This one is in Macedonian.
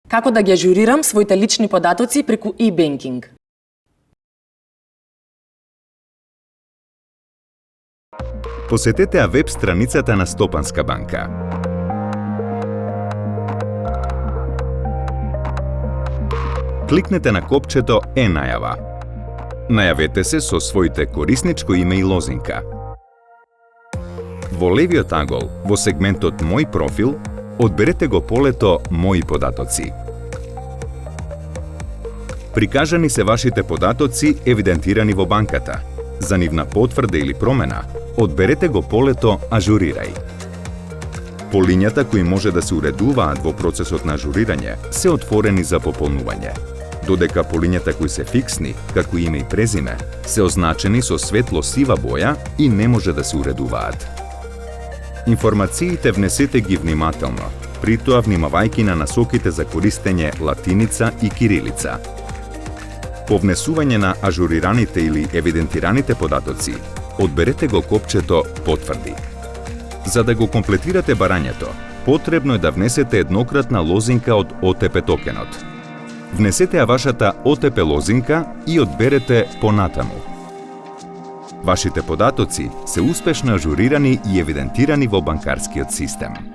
Како да ги ажурирам своите лични податоци преку e-banking? Посетете веб страницата на Стопанска банка. Кликнете на копчето Е-најава. Најавете се со своите корисничко име и лозинка. Во левиот агол, во сегментот Мој профил, одберете го полето Мои податоци. Прикажани се вашите податоци евидентирани во банката. За нивна потврда или промена, одберете го полето Ажурирај. Полињата кои може да се уредуваат во процесот на ажурирање се отворени за пополнување, додека полињата кои се фиксни, како име и презиме, се означени со светло-сива боја и не може да се уредуваат. Информациите внесете ги внимателно, притоа внимавајќи на насоките за користење латиница и кирилица. По внесување на ажурираните или евидентираните податоци, одберете го копчето Потврди. За да го комплетирате барањето, потребно е да внесете еднократна лозинка од ОТП токенот. Внесете ја вашата ОТП лозинка и одберете Понатаму. Вашите податоци се успешно ажурирани и евидентирани во банкарскиот систем.